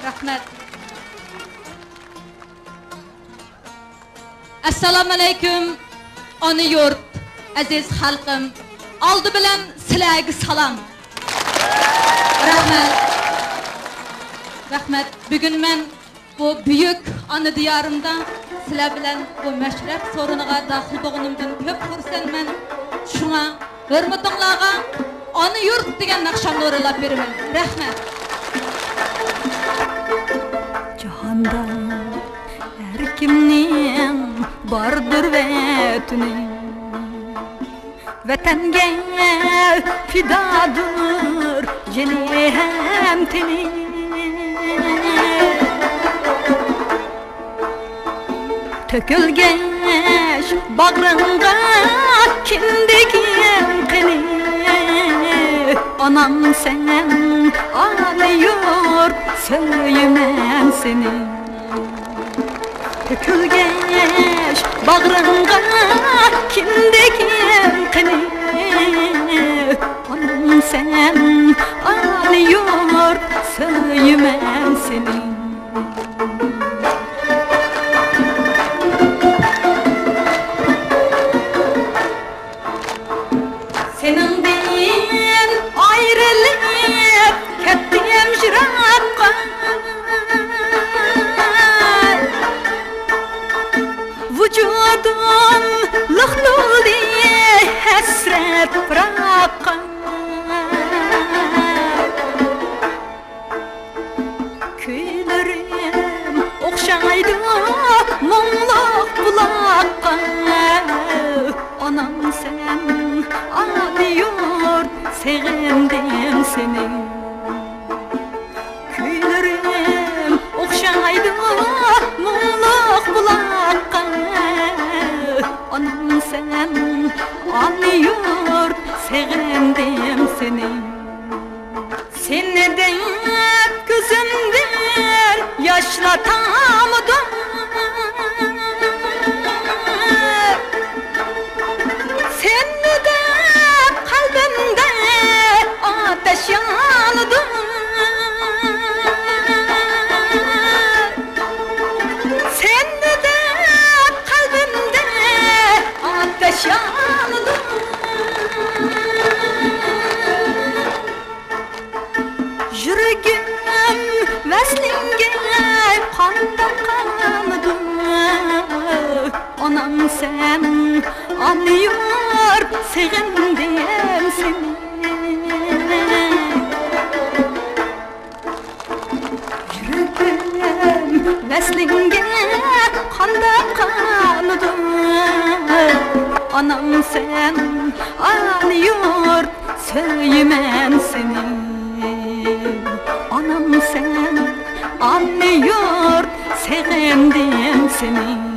Rahmet. Assalamu alaykum, ana yurt, aziz xalqim. Aldı bilan sizlarga salom. Rahmet. Rahmet. Bugün men bu büyük ana diyarımda sizlar bilan bu meşrep sorunuga daxil bo'lganimdan ko'p xursandman. Şuna hurmatinglarga ana yurt degan naqshamni o'ralab beraman. Rahmet. Cihanda her kimning bardır vatani, vatanga fidadır jeni hem teni. Tökülgeç bağrınga kindigin qini, anam sen ağlıyor söylemem seni. Tökülgeç bağrınga kindigin qini, anam sen ağlıyor söylemem seni. Seninden ayrılıp kettim jirakka, vücudum lıhluli hasret bırakka. Kuylerim okşaydı mumluk bulakka, anam sen ağlıyor sevdim seni. Kuylerim okşaydı mumluk bulakka, anam sen ağlıyor sevdim seni. Seni de gözümden yaşlatamadım, seni de kalbimde ateş yandı. Seni de kalbimde ateş yandı. Yüreğim veslinge kanda kaldı, anam sen anlıyor sevdim seni. Yüreğim veslinge kanda kaldı, anam sen anlıyor söylemem seni. Anam sen anlıyor sevdim seni.